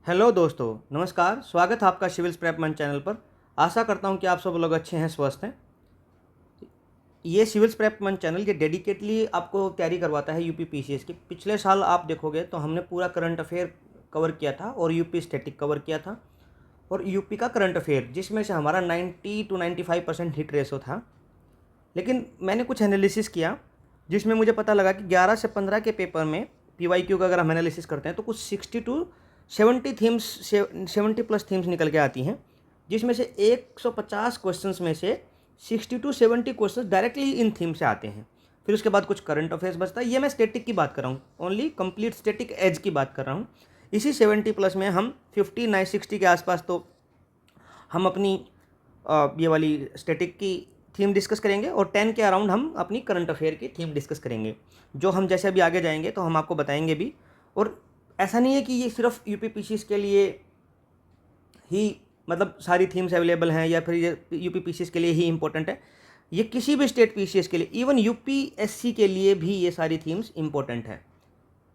Hello दोस्तों, नमस्कार। स्वागत है आपका सिविल्स प्रेप मंच चैनल पर। आशा करता हूं कि आप सब लोग अच्छे हैं, स्वस्थ हैं। ये सिविल्स प्रेप मंच चैनल ये डेडिकेटली आपको तैयारी करवाता है यूपी पीसीएस की। पिछले साल आप देखोगे तो हमने पूरा करंट अफेयर कवर किया था और यूपी स्टैटिक कवर किया था और यूपी का करंट अफेयर, जिसमें से हमारा 90 to 95% हिट रेशो था। लेकिन मैंने कुछ एनालिसिस किया जिसमें मुझे पता लगा कि 11 से 15 के पेपर में पीवाईक्यू का अगर हम एनालिसिस करते हैं तो कुछ 60 टू 70 थीम्स 70 प्लस थीम्स निकल के आती हैं, जिसमें से 150 क्वेश्चंस में से 60 टू 70 क्वेश्चंस डायरेक्टली इन थीम से आते हैं। फिर उसके बाद कुछ करंट अफेयर्स बचता है। ये मैं स्टैटिक की बात कर रहा हूँ, ओनली कंप्लीट स्टैटिक एज की बात कर रहा हूँ। इसी 70 प्लस में हम 59 60 के आसपास तो हम अपनी ये वाली स्टैटिक की थीम डिस्कस करेंगे और 10 के अराउंड हम अपनी करंट अफेयर की थीम डिस्कस करेंगे, जो हम जैसे अभी आगे जाएंगे तो हम आपको बताएंगे भी। और ऐसा नहीं है कि ये सिर्फ यूपी पीसीएस के लिए ही मतलब सारी थीम्स अवेलेबल हैं या फिर ये यूपी पीसीएस के लिए ही इंपॉर्टेंट है। ये किसी भी स्टेट पीसीएस के लिए, इवन यूपीएससी के लिए भी ये सारी थीम्स इंपॉर्टेंट है।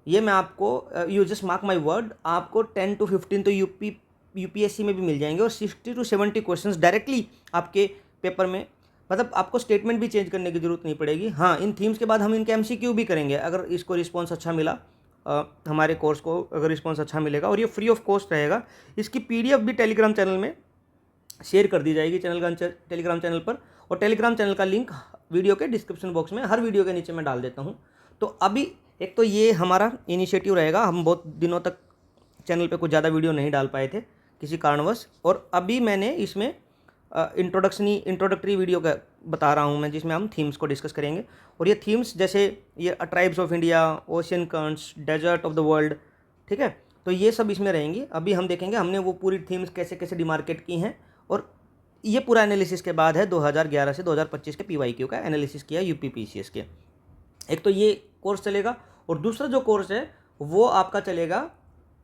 ये मैं आपको you just mark my word, आपको 10 to 15 तो यूपीएससी में भी मिल जाएंगे और 60 to 70 क्वेश्चंस डायरेक्टली आपके पेपर में। मतलब आपको स्टेटमेंट भी चेंज करने की जरूरत नहीं पड़ेगी। हाँ, इन थीम्स के बाद हम इनके एमसीक्यू भी करेंगे अगर इसको रिस्पॉन्स अच्छा मिला। हमारे कोर्स को अगर रिस्पॉन्स अच्छा मिलेगा और ये फ्री ऑफ कॉस्ट रहेगा। इसकी पीडीएफ भी टेलीग्राम चैनल में शेयर कर दी जाएगी टेलीग्राम चैनल पर। और टेलीग्राम चैनल का लिंक वीडियो के डिस्क्रिप्शन बॉक्स में हर वीडियो के नीचे मैं डाल देता हूँ। तो अभी एक तो ये हमारा इनिशिएटिव रहेगा। हम बहुत दिनों तक चैनल पे कुछ ज़्यादा वीडियो नहीं डाल पाए थे किसी कारणवश, और अभी मैंने इसमें इंट्रोडक्टरी वीडियो का बता रहा हूँ मैं, जिसमें हम थीम्स को डिस्कस करेंगे। और ये थीम्स जैसे ये tribes of India, ocean currents, desert of the world, ठीक है, तो ये सब इसमें रहेंगी। अभी हम देखेंगे हमने वो पूरी थीम्स कैसे कैसे डिमार्केट की हैं। और ये पूरा एनालिसिस के बाद है 2011 से 2025 के पीवाईक्यू का एनालिसिस किया यूपी पीसीएस के। एक तो ये कोर्स चलेगा और दूसरा जो कोर्स है वो आपका चलेगा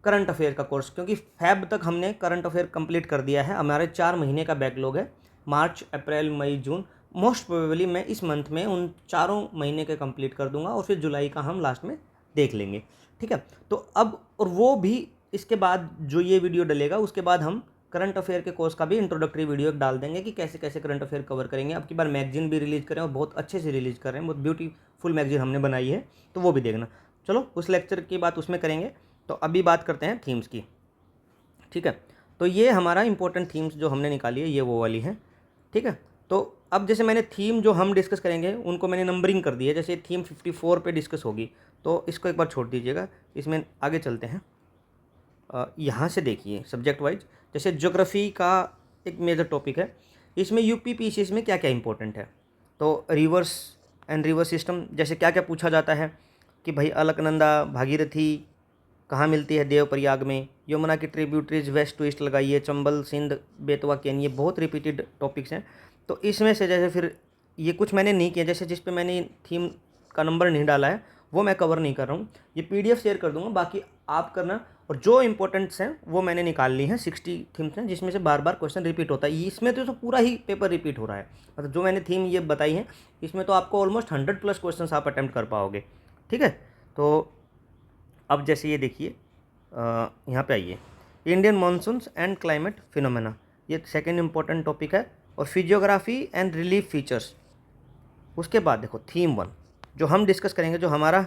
करंट अफेयर का कोर्स, क्योंकि फैब तक हमने करंट अफेयर कंप्लीट कर दिया है। हमारे 4 महीने का बैकलॉग है, मार्च, अप्रैल, मई, जून। मोस्ट प्रोबेबली मैं इस मंथ में उन चारों महीने के कंप्लीट कर दूंगा और फिर जुलाई का हम लास्ट में देख लेंगे, ठीक है। तो अब और वो भी इसके बाद जो ये वीडियो डलेगा उसके बाद हम करंट अफेयर के कोर्स का भी इंट्रोडक्टरी वीडियो डाल देंगे कि कैसे कैसे करंट अफेयर कवर करेंगे। अब की बार मैगजीन भी रिलीज करें और बहुत अच्छे से रिलीज कर रहे हैं, बहुत ब्यूटीफुल मैगजीन हमने बनाई है, तो वो भी देखना। चलो उस लेक्चर की बात उसमें करेंगे। तो अभी बात करते हैं थीम्स की, ठीक है। तो ये हमारा इंपॉर्टेंट थीम्स जो हमने निकाली है ये वो वाली है, ठीक है। तो अब जैसे मैंने थीम जो हम डिस्कस करेंगे उनको मैंने नंबरिंग कर दी है। जैसे थीम 54 पे डिस्कस होगी तो इसको एक बार छोड़ दीजिएगा, इसमें आगे चलते हैं। यहाँ से देखिए सब्जेक्ट वाइज, जैसे ज्योग्राफी का एक मेजर टॉपिक है, इसमें यूपी पीसीएस में क्या क्या इंपॉर्टेंट है। तो रिवर्स एंड रिवर सिस्टम, जैसे क्या क्या पूछा जाता है कि भाई अलकनंदा, भागीरथी कहाँ मिलती है, देवप्रयाग में। यमुना की ट्रिब्यूटरीज वेस्ट टू ईस्ट लगाइए, चंबल, सिंध, बेतवा, केन। ये बहुत रिपीटेड टॉपिक्स हैं। तो इसमें से जैसे फिर ये कुछ मैंने नहीं किया, जैसे जिस पे मैंने थीम का नंबर नहीं डाला है वो मैं कवर नहीं कर रहा हूँ। ये पीडीएफ शेयर कर दूंगा, बाकी आप करना। और जो इंपॉर्टेंट्स हैं वो मैंने निकाल ली हैं। 60 थीम्स हैं जिसमें से बार बार क्वेश्चन रिपीट होता है। इसमें तो पूरा ही पेपर रिपीट हो रहा है। मतलब जो मैंने थीम ये बताई है इसमें तो आपको ऑलमोस्ट 100 प्लस क्वेश्चन आप अटैम्प्ट कर पाओगे, ठीक है। तो अब जैसे ये देखिए, यहाँ पे आइए, Indian monsoons and climate phenomena, ये सेकंड इंपॉर्टेंट टॉपिक है। और फिजियोग्राफी एंड रिलीफ फीचर्स। उसके बाद देखो थीम 1 जो हम डिस्कस करेंगे, जो हमारा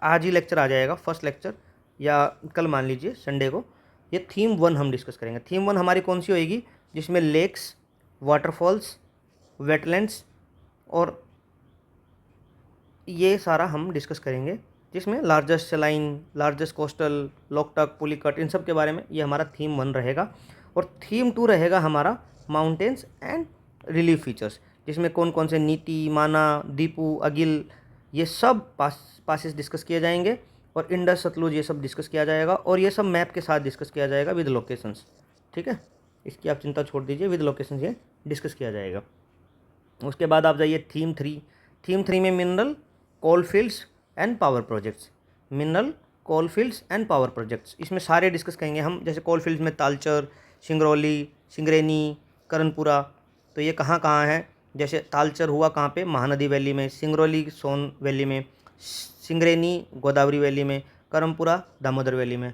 आज ही लेक्चर आ जाएगा, फर्स्ट लेक्चर, या कल मान लीजिए संडे को, ये थीम 1 हम डिस्कस करेंगे। थीम 1 हमारी कौन सी होएगी, जिसमें लेक्स, वाटरफॉल्स, वेटलैंड्स और ये सारा हम डिस्कस करेंगे, जिसमें largest saline, largest coastal, Loktak, Pulicat, इन सब के बारे में ये हमारा थीम 1 रहेगा। और थीम 2 रहेगा हमारा माउंटेन्स एंड रिलीफ फीचर्स, जिसमें कौन कौन से नीति, माना, दीपू, अगिल, ये सब पासेस डिस्कस किए जाएंगे। और इंडस, सतलुज, ये सब डिस्कस किया जाएगा और ये सब मैप के साथ डिस्कस किया जाएगा विद लोकेशंस, ठीक है। इसकी आप चिंता छोड़ दीजिए, विद लोकेशंस ये डिस्कस किया जाएगा। उसके बाद आप जाइए थीम 3। थीम 3 में mineral, coal fields and power projects. Mineral, coal fields and power projects, इसमें सारे डिस्कस करेंगे हम। जैसे कोल फील्ड्स में तालचर, सिंगरौली, सिंगरेनी, करणपुरा, तो ये कहाँ कहाँ है। जैसे तालचर हुआ कहाँ पे, महानदी वैली में, सिंगरौली सोन वैली में, सिंगरेनी गोदावरी वैली में, करमपुरा दामोदर वैली में।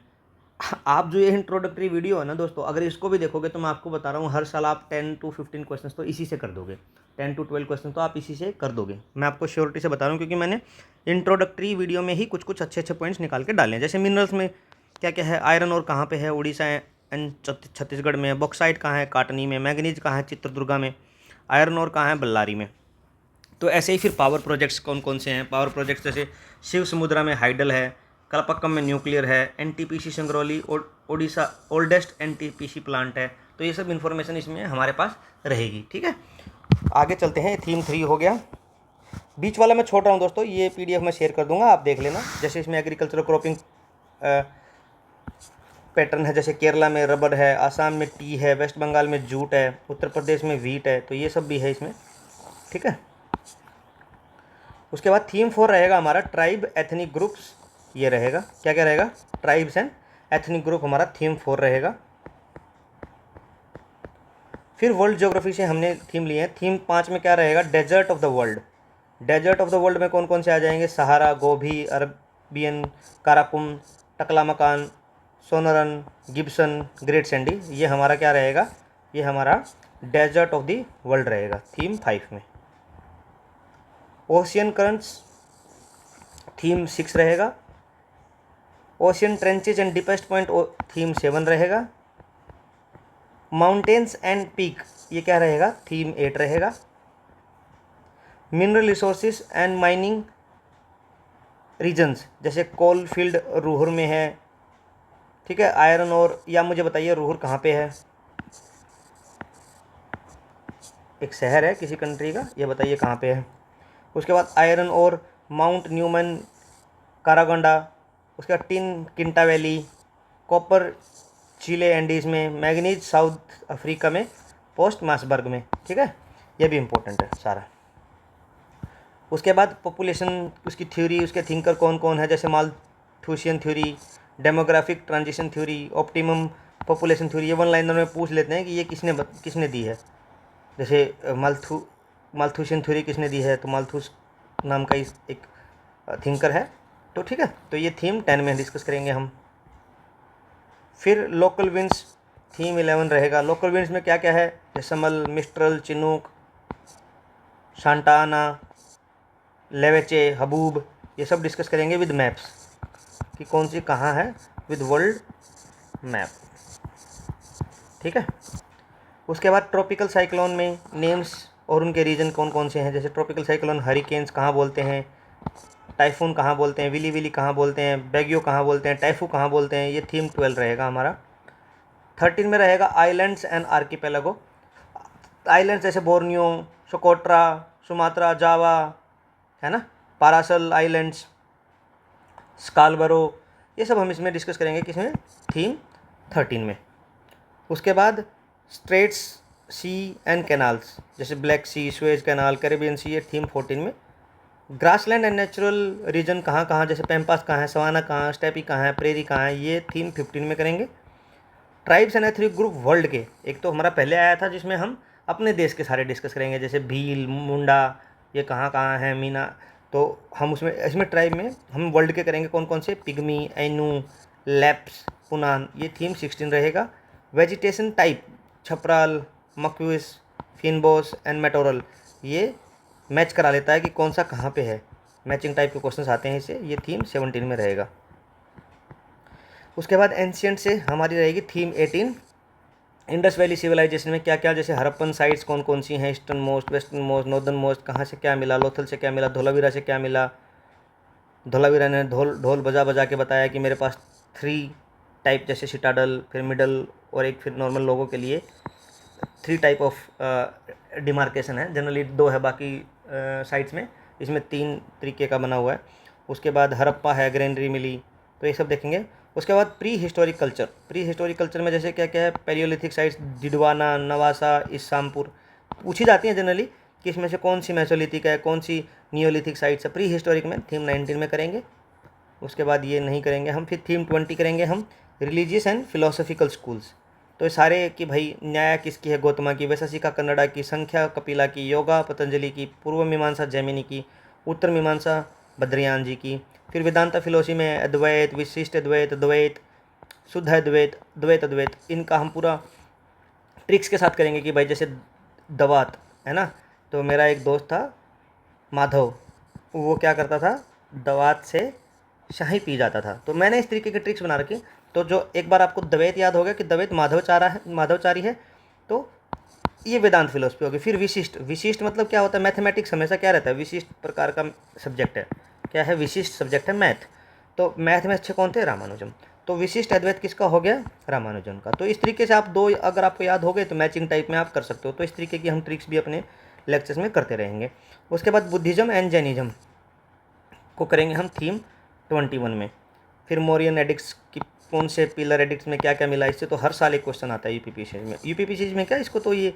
आप जो ये इंट्रोडक्टरी वीडियो है ना दोस्तों, अगर इसको भी देखोगे तो मैं आपको बता रहा हूँ हर साल आप 10 to 15 क्वेश्चंस तो इसी से कर दोगे, 10 to 12 क्वेश्चन तो आप इसी से कर दोगे। मैं आपको श्योरिटी से बता रहा हूँ, क्योंकि मैंने इंट्रोडक्टरी वीडियो में ही कुछ कुछ अच्छे अच्छे पॉइंट्स निकाल के डाले हैं। जैसे मिनरल्स में क्या क्या है, आयरन और कहाँ पे है, उड़ीसा एंड छत्तीसगढ़ में, बॉक्साइट कहाँ है, काटनी में, मैंगनीज कहाँ है, चित्रदुर्गा में, आयरन और कहाँ है, बल्लारी में। तो ऐसे ही फिर पावर प्रोजेक्ट्स कौन कौन से हैं, पावर प्रोजेक्ट्स जैसे शिव समुद्रा में हाइडल है, कलपक्कम में न्यूक्लियर है, NTPC Singrauli Odisha oldest NTPC plant है। तो ये सब इन्फॉर्मेशन इसमें हमारे पास रहेगी। ठीक है, आगे चलते हैं। थीम 3 हो गया। बीच वाला मैं छोड़ रहा हूँ दोस्तों, ये पीडीएफ में शेयर कर दूंगा, आप देख लेना। जैसे इसमें एग्रीकल्चरल क्रॉपिंग पैटर्न है, जैसे केरला में रबर है, आसाम में टी है, वेस्ट बंगाल में जूट है, उत्तर प्रदेश में वीट है, तो ये सब भी है इसमें। ठीक है, उसके बाद थीम 4 रहेगा हमारा ट्राइब एथनिक ग्रुप्स। ये रहेगा, क्या क्या रहेगा, ट्राइब्स एंड एथनिक ग्रुप हमारा थीम 4 रहेगा। फिर वर्ल्ड ज्योग्राफी से हमने थीम लिए हैं। थीम 5 में क्या रहेगा, desert of the world. Desert of the world में कौन कौन से आ जाएंगे, Sahara, Gobi, Arabian, Karakum, Taklamakan, Sonoran, Gibson, Great Sandy. ये हमारा क्या रहेगा, ये हमारा डेजर्ट ऑफ द वर्ल्ड रहेगा थीम 5 में। ओशियन करंट्स थीम 6 रहेगा। Ocean trenches and deepest point theme 7 रहेगा। माउंटेन्स एंड पीक ये क्या रहेगा, थीम 8 रहेगा। Mineral resources and mining regions, जैसे कोल फील्ड रूहर में है। ठीक है, आयरन और, या मुझे बताइए रूहर कहाँ पे है, एक शहर है किसी कंट्री का, ये बताइए कहाँ पे है। उसके बाद आयरन और माउंट न्यूमन कारागोंडा। उसके बाद टिन किंटा वैली, कॉपर चिले एंडीज में, मैग्नीज साउथ अफ्रीका में, पोस्ट मासबर्ग में। ठीक है, ये भी इम्पोर्टेंट है सारा। उसके बाद पॉपुलेशन, उसकी थ्योरी, उसके थिंकर कौन कौन है, जैसे Malthusian theory, demographic transition theory, optimum population theory. ये वन लाइनर में पूछ लेते हैं कि ये किसने दी है। जैसे माल्थूशियन थ्योरी किसने दी है, तो माल्थूस नाम का एक थिंकर है। तो ठीक है, तो ये थीम 10 में डिस्कस करेंगे हम। फिर लोकल विंड्स थीम 11 रहेगा। लोकल विंड्स में क्या क्या है, जैसमल, मिस्ट्रल, चिनूक, शांटाना, लेवेचे, हबूब, ये सब डिस्कस करेंगे विद मैप्स कि कौन सी कहाँ है, विद वर्ल्ड मैप। ठीक है, उसके बाद ट्रॉपिकल साइक्लोन में नेम्स और उनके रीजन कौन कौन से हैं। जैसे ट्रॉपिकल साइक्लोन हरिकेन्स कहाँ बोलते हैं, टाइफून कहाँ बोलते हैं, विली विली कहाँ बोलते हैं, बैगियो कहाँ बोलते हैं, टाइफू कहाँ बोलते हैं। ये थीम 12 रहेगा हमारा। 13 में रहेगा आइलैंड्स एंड आर्किपेलागो। आइलैंड्स जैसे बोर्नियो, सोकोट्रा, सुमात्रा, जावा, है ना, पारासल आइलैंड्स, स्कालबरो, ये सब हम इसमें डिस्कस करेंगे किसमें, थीम 13 में। उसके बाद स्ट्रेट्स, सी एंड कैनाल्स, जैसे ब्लैक सी, सुएज कैनाल, कैरेबियन सी, ये थीम 14 में। ग्रासलैंड एंड नेचुरल रीजन कहाँ कहाँ, जैसे पैम्पास कहाँ है, सवाना कहाँ है, स्टेपी कहाँ है, प्रेरी कहाँ है, ये थीम 15 में करेंगे। Tribes and ethnic group world के, एक तो हमारा पहले आया था जिसमें हम अपने देश के सारे डिस्कस करेंगे, जैसे भील, मुंडा, ये कहाँ कहाँ है, मीना। तो हम उसमें, इसमें ट्राइब में हम वर्ल्ड के करेंगे कौन कौन से, पिग्मी, ऐनू, लैप्स, पुनान, ये थीम 16 रहेगा। वेजिटेशन टाइप, छपराल, मक्विस, फिनबोस एंड मेटोरल, ये मैच करा लेता है कि कौन सा कहाँ पे है, मैचिंग टाइप के क्वेश्चंस आते हैं इससे, ये थीम 17 में रहेगा। उसके बाद एंशियंट से हमारी रहेगी थीम 18। इंडस वैली सिविलाइजेशन में क्या क्या, जैसे हड़प्पन साइट्स कौन कौन सी हैं, eastern most, western most, northern most, कहाँ से क्या मिला, लोथल से क्या मिला, धोलावीरा से क्या मिला। धोलावीरा ने ढोल बजा बजा के बताया कि मेरे पास 3 टाइप, जैसे सिटाडल, फिर मिडल और एक फिर नॉर्मल लोगों के लिए 3 टाइप ऑफ डिमार्केशन है। जनरली 2 है बाकी साइट्स में, इसमें 3 तरीके का बना हुआ है। उसके बाद हड़प्पा है, ग्रेनरी मिली, तो ये सब देखेंगे। उसके बाद pre historic culture, pre historic culture में जैसे क्या क्या है, पैलियोलिथिक साइट्स, डिडवाना, नवासा, इस्सामपुर, पूछी जाती हैं जनरली कि इसमें से कौन सी मेसोलिथिक है, कौन सी नियोलिथिक साइट्स है। प्री हिस्टोरिक में थीम 19 में करेंगे। उसके बाद ये नहीं करेंगे हम, फिर थीम 20 करेंगे हम, रिलीजियस एंड फिलोसफिकल स्कूल्स। तो ये सारे कि भाई न्याय किसकी है, गौतमा की, वैशेषिका कन्नड़ा की, संख्या कपिला की, योगा पतंजलि की, पूर्व मीमांसा जैमिनी की, उत्तर मीमांसा बद्रियान जी की। फिर वेदांता फिलोसफी में अद्वैत, विशिष्ट अद्वैत, द्वैत, शुद्ध अद्वैत, द्वैत अद्वैत, इनका हम पूरा ट्रिक्स के साथ करेंगे कि भाई जैसे दवात है ना, तो मेरा एक दोस्त था माधव, वो क्या करता था, दवात से शाही पी जाता था। तो मैंने इस तरीके की ट्रिक्स बना रखी। तो जो एक बार आपको द्वैत याद हो गया कि द्वैत माधवचारी है, तो ये वेदांत फिलोसफी होगी। फिर विशिष्ट, विशिष्ट मतलब क्या होता है, मैथमेटिक्स हमेशा क्या रहता है, विशिष्ट प्रकार का सब्जेक्ट है। क्या है, विशिष्ट सब्जेक्ट है मैथ। तो मैथ में अच्छे कौन थे, रामानुजन। तो विशिष्ट अद्वैत किसका हो गया, रामानुजन का। तो इस तरीके से आप दो अगर आपको याद हो गए तो मैचिंग टाइप में आप कर सकते हो। तो इस तरीके की हम ट्रिक्स भी अपने लेक्चर्स में करते रहेंगे। उसके बाद बुद्धिज़्म एंड जैनिज्म को करेंगे हम थीम 21 में। फिर मोरियन एडिक्ट्स की कौन से पिलर एडिक्ट्स में क्या क्या मिला, इससे तो हर साल एक क्वेश्चन आता है यूपीपीसीएस में। यूपीपीसीएस में क्या, इसको तो ये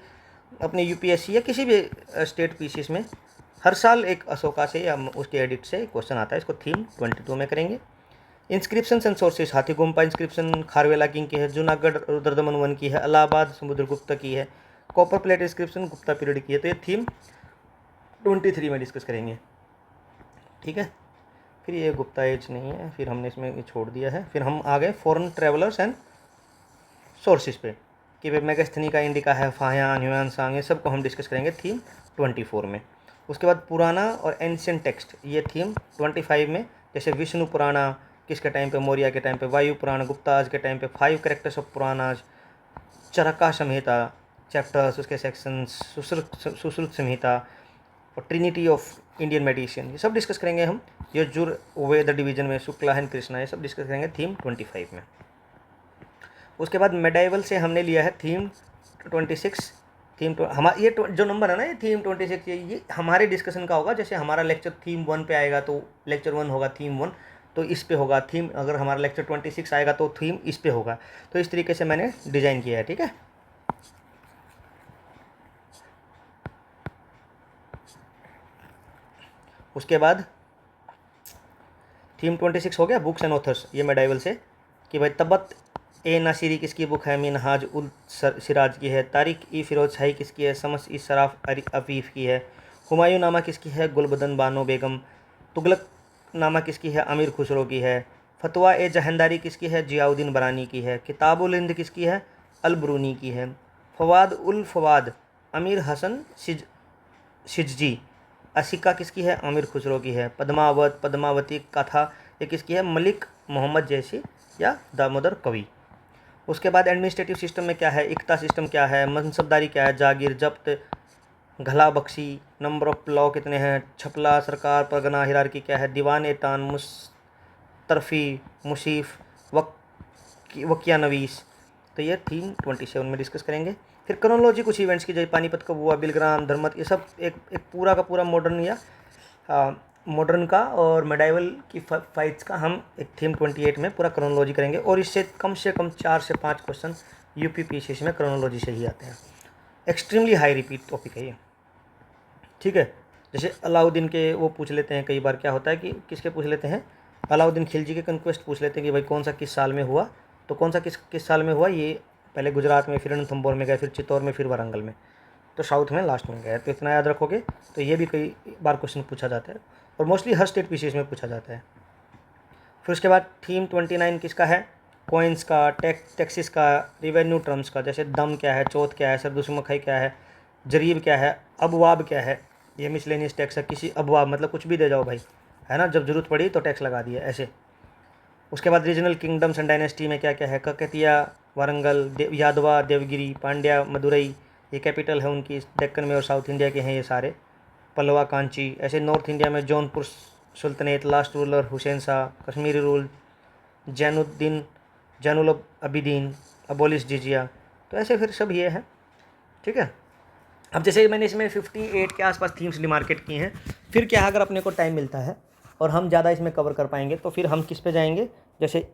अपने यूपीएससी या किसी भी स्टेट पीसीएस में हर साल एक अशोका से या उसके एडिक्ट से क्वेश्चन आता है। इसको थीम 22 में करेंगे। इंस्क्रिप्शन एंड सोर्सेस, हाथी गुम्पा इंस्क्रिप्शन खारवेला किंग की है, जूनागढ़ रुद्रदमन वन की है, इलाहाबाद समुद्रगुप्त की है, copper plate inscription Gupta period की है। तो ये थीम 23 में डिस्कस करेंगे, ठीक है। फिर ये गुप्ता एज नहीं है, फिर हमने इसमें ये छोड़ दिया है। फिर हम आ गए फॉरेन ट्रेवलर्स एंड सोर्सेज पे कि भाई मेगास्थनी का इंडिका है, फाहियान ह्यूमन सांग, ये सब को हम डिस्कस करेंगे थीम 24 में। उसके बाद पुराना और एंशियंट टेक्स्ट, ये थीम 25 में। जैसे विष्णु पुराना किसके टाइम पे, मौर्य के टाइम पे, वायु पुराण गुप्ताज के टाइम पे, 5 characters of Puranas, Charaka Samhita chapters, उसके सेक्शंस, सुश्रुत संहिता और ट्रिनिटी ऑफ इंडियन मेडिसिन, ये सब डिस्कस करेंगे हम। यजुर वेद डिवीजन में शुक्ला एंड कृष्णा, ये सब डिस्कस करेंगे थीम 25 में। उसके बाद मेडाइवल से हमने लिया है थीम 26। हमारा ये जो नंबर है ना, ये थीम 26, ये हमारे डिस्कशन का होगा। जैसे हमारा लेक्चर थीम 1 पे आएगा तो लेक्चर 1 होगा थीम 1, तो इस पे होगा थीम। अगर हमारा लेक्चर 26 आएगा तो थीम इस पे होगा। तो इस तरीके से मैंने डिज़ाइन किया है, ठीक है। उसके बाद थीम 26 हो गया बुक्स एंड ऑथर्स, ये मेडाइवल से कि भाई तबत ए नासिरी किसकी बुक है, मिनहाज उल सिराज की है, तारिक ई फ़िरोज शाही किसकी है, समस ई सराफ अफीफ़ की है, हुमायूं नामा किसकी है, गुलबदन बानो बेगम, तुगलक नामा किसकी है, अमीर खुसरो की है, फतवा ए जहंदारी किसकी है, जियाउद्दीन बरानी की है, किताबुल हिंद किसकी है, अल ब्रूनी की है, फवाद उल फवाद अमीर हसन शिजजी, असिका किसकी है, आमिर खुसरो की है, पद्मावत पद्मावती कथा ये किसकी है, मलिक मोहम्मद जैसी या दामोदर कवि। उसके बाद एडमिनिस्ट्रेटिव सिस्टम में क्या है, इक्ता सिस्टम क्या है, मनसबदारी क्या है, जागीर जब्त घला बख्शी, नंबर ऑफ लॉ कितने हैं, छपला सरकार परगना हिरारकी क्या है, दीवान ए तान मुस्तरफ़ी मुशीफ वकिया नवीस। तो ये थीम 27 में डिस्कस करेंगे। फिर क्रोनोलॉजी कुछ इवेंट्स की, जैसे पानीपत कब हुआ, बिलग्राम धर्मत, ये सब एक पूरा का पूरा मॉडर्न या मॉडर्न का और मेडाइवल की फाइट्स का हम एक थीम 28 में पूरा क्रोनोलॉजी करेंगे। और इससे कम 4 से 5 क्वेश्चन यूपीपीसीएस में क्रोनोलॉजी से ही आते हैं। एक्सट्रीमली हाई रिपीट टॉपिक है ये, ठीक है। जैसे अलाउद्दीन के वो पूछ लेते हैं, कई बार क्या होता है कि किसके पूछ लेते हैं, अलाउद्दीन खिलजी के कंक्वेस्ट पूछ लेते हैं कि भाई कौन सा किस साल में हुआ। तो कौन सा किस साल में हुआ, ये पहले गुजरात में, फिर रणथंभौर में गए, फिर चित्तौड़ में, फिर वारंगल में, तो साउथ में लास्ट में गए। तो इतना याद रखोगे तो ये भी कई बार क्वेश्चन पूछा जाता है और मोस्टली हर स्टेट पीसीएस में पूछा जाता है। फिर उसके बाद थीम 29 किसका है, कॉइन्स का, टैक्सेस का, रिवेन्यू टर्म्स का। जैसे दम क्या है, चौथ क्या है, सरदुसमखई क्या है, जरीब क्या है, अबवाब क्या है, ये मिसलेनियस टैक्स है। किसी अबवाब मतलब कुछ भी दे जाओ भाई, है ना, जब जरूरत पड़ी तो टैक्स लगा दिया ऐसे। उसके बाद रीजनल किंगडम्स एंड डायनेस्टी में क्या क्या है, ककतिया वारंगल, यादवा देवगिरी, पांड्या मदुरई, ये कैपिटल है उनकी डेक्कन में और साउथ इंडिया के हैं ये सारे, पलवा कांची। ऐसे नॉर्थ इंडिया में Jaunpur sultanate, last ruler Hussain Shah, Kashmiri rule, Zainuddin Zainul Abidin, abolish jizya. तो ऐसे फिर सब ये है, ठीक है। अब जैसे मैंने इसमें 58 के आसपास थीम्स डिमार्केट की हैं। फिर क्या है, अगर अपने को टाइम मिलता है और हम ज़्यादा इसमें कवर कर पाएंगे तो फिर हम किस पे जाएंगे, जैसे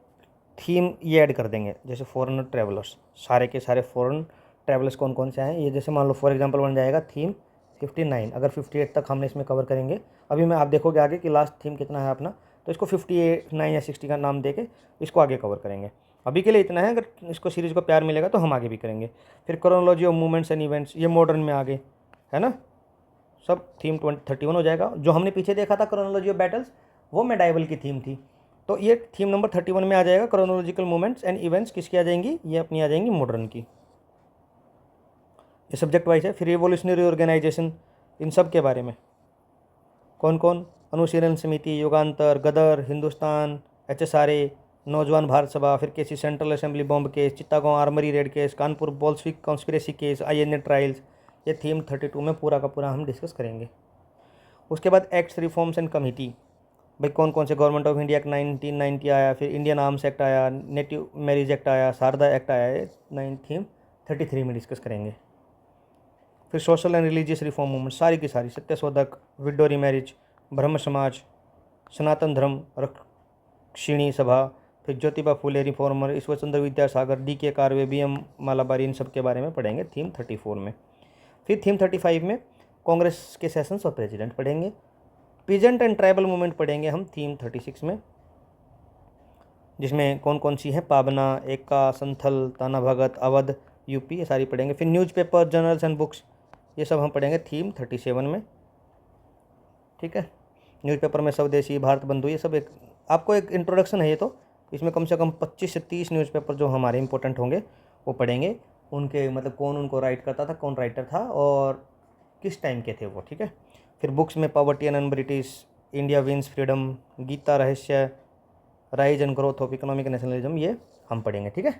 थीम ये ऐड कर देंगे, जैसे फॉरेन ट्रैवलर्स, सारे के सारे फॉरेन ट्रैवलर्स कौन कौन से हैं ये, जैसे मान लो फॉर एग्जांपल बन जाएगा थीम 59। अगर 58 तक हमने इसमें कवर करेंगे, अभी मैं आप देखोगे आगे कि लास्ट थीम कितना है अपना, तो इसको 59 या 60 का नाम देके इसको आगे कवर करेंगे। अभी के लिए इतना है, अगर इसको सीरीज़ को प्यार मिलेगा तो हम आगे भी करेंगे। फिर chronology of movements and events, ये मॉडर्न में आगे है ना, सब थीम 31 हो जाएगा। जो हमने पीछे देखा था क्रोनोलॉजी ऑफ बैटल्स, वो मेडाइवल की थीम थी। तो ये थीम नंबर 31 में आ जाएगा, क्रोनोलॉजिकल मूवमेंट्स एंड इवेंट्स किसकी आ जाएंगी, ये अपनी आ जाएंगी मॉडर्न की। ये सब्जेक्ट वाइज है। फिर रिवोल्यूशनरी ऑर्गेनाइजेशन, इन सब के बारे में कौन कौन, अनुशीलन समिति, युगांतर, गदर, हिंदुस्तान, HSRA, नौजवान भारत सभा, फिर केसी central assembly bomb case, Chittagong armoury raid case, Kanpur Bolshevik conspiracy case, INA trials, ये थीम 32 में पूरा का पूरा हम डिस्कस करेंगे। उसके बाद एक्ट्स, रिफॉर्म्स एंड कमिटी, भाई कौन कौन से गवर्नमेंट ऑफ इंडिया एक्ट 1990 आया, फिर इंडियन आर्म्स एक्ट आया, नेटिव मैरिज एक्ट आया, शारदा एक्ट आया, ये थीम 33 में डिस्कस करेंगे। फिर social and religious reform movement सारी की सारी, सत्यशोधक, विडो रीमैरिज, ब्रह्म समाज, सनातन धर्म रक्षिणी सभा, फिर Jyotiba Phule reformer, Ishwarchandra Vidyasagar, DK Karve, BM Malabari, इन सब के बारे में पढ़ेंगे थीम 34 में। फिर थीम 35 में कांग्रेस के सेशंस और प्रेसिडेंट पढ़ेंगे। पीजेंट एंड ट्राइबल मूवमेंट पढ़ेंगे हम थीम 36 में, जिसमें कौन कौन सी हैं, पाबना, एका, संथल, ताना भगत, अवध, UP, ये सारी पढ़ेंगे। फिर न्यूज़पेपर, जर्नल्स एंड बुक्स, ये सब हम पढ़ेंगे थीम 37 में। ठीक है, न्यूज़पेपर में स्वदेशी, भारत बंधु, ये सब एक आपको एक इंट्रोडक्शन है ये तो। इसमें कम से कम 25 से 30 न्यूज़पेपर जो हमारे इंपॉर्टेंट होंगे वो पढ़ेंगे, उनके मतलब कौन उनको राइट करता था, कौन राइटर था और किस टाइम के थे वो। ठीक है, फिर बुक्स में poverty and British, India wins freedom, Gita Rahasya, rise and growth of economic nationalism, ये हम पढ़ेंगे। ठीक है,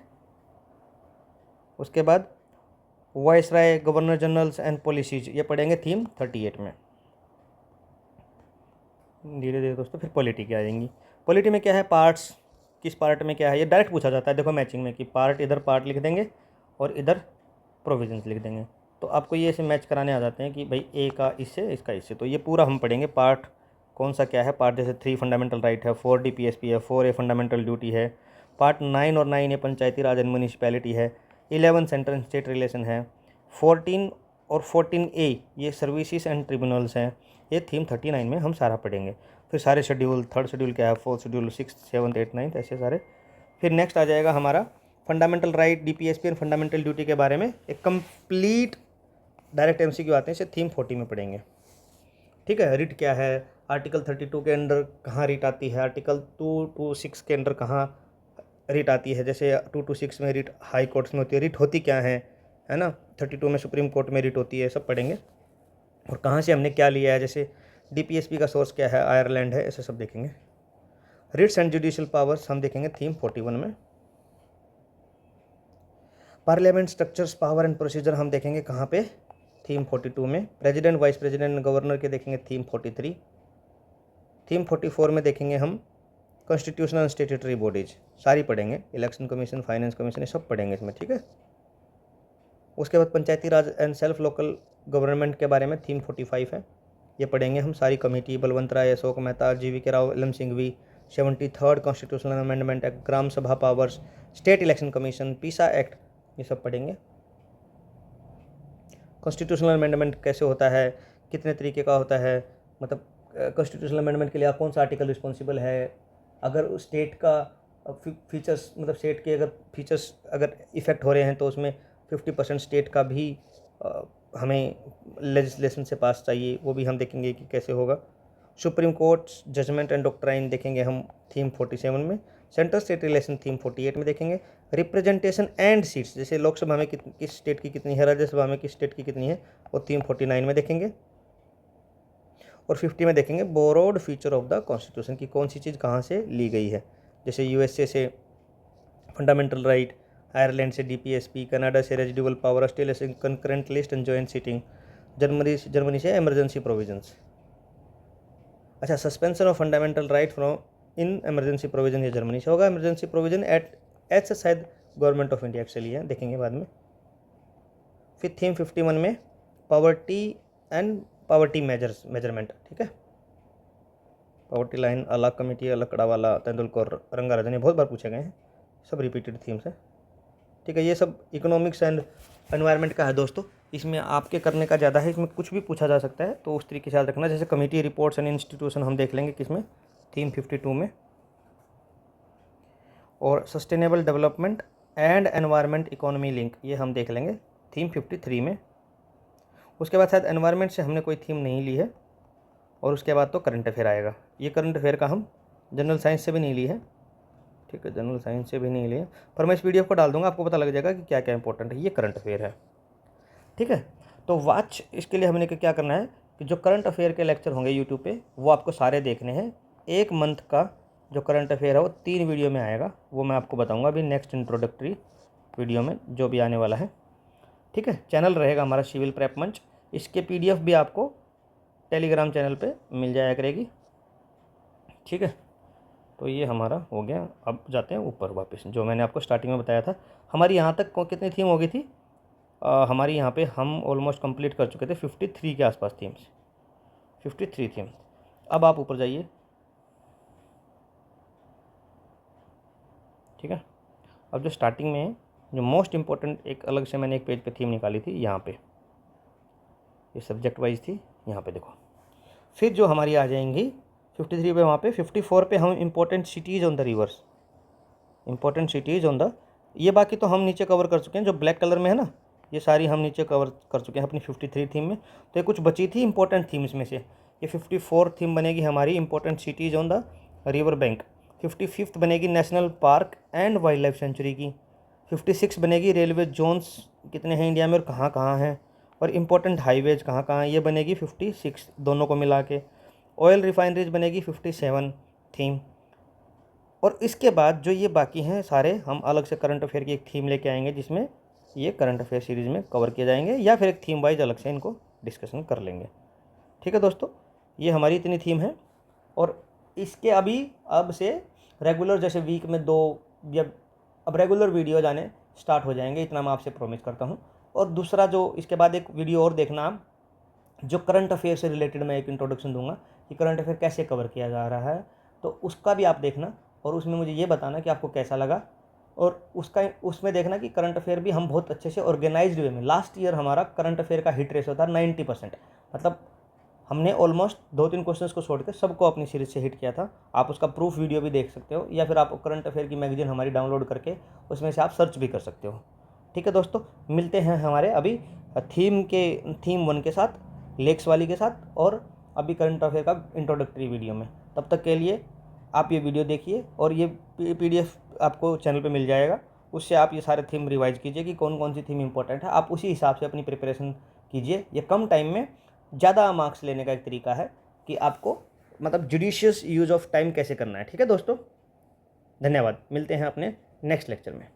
उसके बाद viceroy, governor generals and policies, ये पढ़ेंगे थीम 38 में। धीरे धीरे दोस्तों फिर पॉलिटी की आ जाएंगी। पॉलिटी में क्या है, पार्ट्स, किस पार्ट में क्या है, ये डायरेक्ट पूछा जाता है। देखो मैचिंग में कि पार्ट, इधर पार्ट लिख देंगे और इधर प्रोविजंस लिख देंगे, तो आपको ये ऐसे मैच कराने आ जाते हैं कि भाई ए का इससे, इसका इससे। तो ये पूरा हम पढ़ेंगे पार्ट कौन सा क्या है। पार्ट जैसे 3 फंडामेंटल राइट है, 4 DPSP है, 4A फंडामेंटल ड्यूटी है, पार्ट 9 और 9A Panchayati Raj and municipality है, 11 सेंट्रल स्टेट रिलेशन है, 14 और 14A ये सर्विसेज एंड ट्रिब्यूनल्स हैं। ये थीम 39 में हम सारा पढ़ेंगे। फिर सारे शेड्यूल, 3rd शेड्यूल क्या है, 4th schedule, 6th, 7th, 8th, 9th, ऐसे सारे। फिर नेक्स्ट आ जाएगा हमारा fundamental right, DPSP and fundamental duty के बारे में एक कंप्लीट डायरेक्ट MCQ आते हैं, इसे थीम 40 में पढ़ेंगे। ठीक है, रिट क्या है, आर्टिकल 32 के अंडर कहाँ रिट आती है, आर्टिकल 226 के अंडर कहाँ रिट आती है। जैसे 226 में रिट हाई कोर्ट्स में होती है, रिट होती क्या है ना, 32 में सुप्रीम कोर्ट में रिट होती है, सब पढ़ेंगे। और कहाँ से हमने क्या लिया है, जैसे DPSP का सोर्स क्या है, आयरलैंड है, ऐसे सब देखेंगे। रिट्स एंड जुडिशियल पावर्स हम देखेंगे थीम 41 में। Parliament structures, power and procedure हम देखेंगे कहाँ पे, थीम 42 में। प्रेसिडेंट, वाइस प्रेसिडेंट, गवर्नर के देखेंगे थीम 43। थीम 44 में देखेंगे हम कॉन्स्टिट्यूशनल स्टेट्यूटरी बॉडीज, सारी पढ़ेंगे, इलेक्शन कमीशन, फाइनेंस कमीशन, ये सब पढ़ेंगे इसमें। ठीक है, उसके बाद पंचायती राज एंड सेल्फ लोकल गवर्नमेंट के बारे में थीम 45 है, ये पढ़ेंगे हम सारी committee, Balwant Rai, Ashok Mehta, GVK Rao, LM Singhvi, 73rd constitutional amendment act, Gram Sabha powers, state election commission, PESA act, ये सब पढ़ेंगे। कॉन्स्टिट्यूशनल अमेंडमेंट कैसे होता है, कितने तरीके का होता है, मतलब कॉन्स्टिट्यूशनल अमेंडमेंट के लिए कौन सा आर्टिकल रिस्पॉन्सिबल है, अगर स्टेट का फीचर्स, मतलब स्टेट के अगर फीचर्स अगर इफ़ेक्ट हो रहे हैं तो उसमें 50% स्टेट का भी हमें लेजिस्लेशन से पास चाहिए, वो भी हम देखेंगे कि कैसे होगा। Supreme Court judgment and doctrine देखेंगे हम थीम 47 में। सेंट्रल स्टेट रिलेशन थीम 48 में देखेंगे। रिप्रेजेंटेशन एंड सीट्स, जैसे लोकसभा में किस स्टेट की कितनी है, राज्यसभा में किस स्टेट की कितनी है, वो थीम 49 में देखेंगे। और 50 में देखेंगे borrowed feature of the constitution की कौन सी चीज़ कहाँ से ली गई है, जैसे USA से फंडामेंटल राइट, आयरलैंड से DPSP, कनाडा से रेजिडुअल पावर, ऑस्ट्रेलिया से concurrent list and joint sitting, Germany से इमरजेंसी प्रोविजंस। अच्छा, suspension of fundamental right from in emergency provision, ये जर्मनी से होगा। इमरजेंसी प्रोविजन एट शायद गवर्नमेंट ऑफ इंडिया से लिया है, देखेंगे बाद में। फिर थीम 51 में पॉवर्टी एंड पॉवर्टी मेजरमेंट। ठीक है, पॉवर्टी लाइन, अलग कमेटी, अलग कड़ावाला, तेंदुलकर, रंगाराजन, ये बहुत बार पूछे गए हैं, सब रिपीटेड थीम्स है। ठीक है, ये सब इकोनॉमिक्स एंड एनवायरनमेंट का है दोस्तों, इसमें आपके करने का ज़्यादा है, इसमें कुछ भी पूछा जा सकता है, तो उस तरीके से याद रखना। जैसे कमेटी रिपोर्ट्स एंड इंस्टीट्यूशन हम देख लेंगे किसमें, थीम 52 में। और sustainable development and environment economy link, ये हम देख लेंगे थीम 53 में। उसके बाद शायद एनवायरनमेंट से हमने कोई थीम नहीं ली है, और उसके बाद तो करंट अफेयर आएगा। ये करंट अफेयर का हम जनरल साइंस से भी नहीं ली है, ठीक है, जनरल साइंस से भी नहीं ली है, पर मैं इस PDF को डाल दूंगा, आपको पता लग जाएगा कि क्या क्या इंपॉर्टेंट है। ये करंट अफेयर है, ठीक है। तो वॉच इसके लिए हमने क्या करना है कि जो करंट अफेयर के लेक्चर होंगे यूट्यूब पे वो आपको सारे देखने हैं। 1 मंथ का जो करंट अफेयर है वो 3 वीडियो में आएगा, वो मैं आपको बताऊंगा अभी नेक्स्ट इंट्रोडक्टरी वीडियो में जो भी आने वाला है, ठीक है। चैनल रहेगा हमारा सिविल प्रेप मंच, इसके PDF भी आपको टेलीग्राम चैनल पे मिल जाया करेगी, ठीक है। तो ये हमारा हो गया। अब जाते हैं ऊपर वापस, जो मैंने आपको स्टार्टिंग में बताया था। हमारी यहाँ तक कितनी थीम हो गई थी? हमारी यहाँ पे हम ऑलमोस्ट कंप्लीट कर चुके थे 53 के आसपास थीम्स, 53 थीम। अब आप ऊपर जाइए, ठीक है। अब जो स्टार्टिंग में जो मोस्ट इम्पोर्टेंट एक अलग से मैंने एक पेज पे थीम निकाली थी, यहाँ पे ये सब्जेक्ट वाइज थी, यहाँ पे देखो। फिर जो हमारी आ जाएंगी 53 पे, वहाँ पे 54 पे हम important cities on the reverse, important cities on the, ये बाकी तो हम नीचे कवर कर चुके हैं, जो ब्लैक कलर में है ना, ये सारी हम नीचे कवर कर चुके हैं अपनी 53 थीम में। तो ये कुछ बची थी इंपॉर्टेंट थीम्स में से, ये 54 थीम बनेगी हमारी important cities on the river bank. 55 बनेगी national park and wild life sanctuary की। 56 बनेगी रेलवे जोन्स कितने हैं इंडिया में और कहाँ कहाँ हैं, और इम्पोर्टेंट हाईवेज कहाँ कहाँ हैं, ये बनेगी 56 दोनों को मिला के। ऑयल रिफाइनरीज बनेगी 57 थीम। और इसके बाद जो ये बाकी हैं सारे, हम अलग से करंट अफेयर की एक थीम लेके आएंगे जिसमें ये करंट अफेयर सीरीज़ में कवर किए जाएंगे, या फिर एक थीम वाइज अलग से इनको डिस्कशन कर लेंगे, ठीक है दोस्तों। ये हमारी इतनी थीम है, और इसके अब से रेगुलर जैसे वीक में 2 या अब रेगुलर वीडियो आने स्टार्ट हो जाएंगे, इतना मैं आपसे प्रॉमिस करता हूँ। और दूसरा जो इसके बाद एक वीडियो और देखना आप, जो करंट अफेयर से रिलेटेड मैं एक इंट्रोडक्शन दूंगा कि करंट अफेयर कैसे कवर किया जा रहा है, तो उसका भी आप देखना और उसमें मुझे ये बताना कि आपको कैसा लगा। और उसमें देखना कि करंट अफेयर भी हम बहुत अच्छे से ऑर्गेनाइज्ड वे में, लास्ट ईयर हमारा करंट अफेयर का हिट रेशो था 90%, मतलब हमने ऑलमोस्ट 2-3 क्वेश्चंस को छोड़ के सबको अपनी सीरीज से हिट किया था। आप उसका प्रूफ वीडियो भी देख सकते हो, या फिर आप करंट अफेयर की मैगजीन हमारी डाउनलोड करके उसमें से आप सर्च भी कर सकते हो, ठीक है दोस्तों। मिलते हैं हमारे अभी थीम 1 के साथ, लेक्स वाली के साथ, और अभी करंट अफेयर का इंट्रोडक्टरी वीडियो में। तब तक के लिए आप ये वीडियो देखिए, और ये PDF आपको चैनल पे मिल जाएगा, उससे आप ये सारे थीम रिवाइज कीजिए कि कौन कौन सी थीम इंपॉर्टेंट है, आप उसी हिसाब से अपनी प्रिपरेशन कीजिए। ये कम टाइम में ज़्यादा मार्क्स लेने का एक तरीका है कि आपको मतलब जुडिशियस यूज़ ऑफ टाइम कैसे करना है, ठीक है दोस्तों। धन्यवाद, मिलते हैं अपने नेक्स्ट लेक्चर में।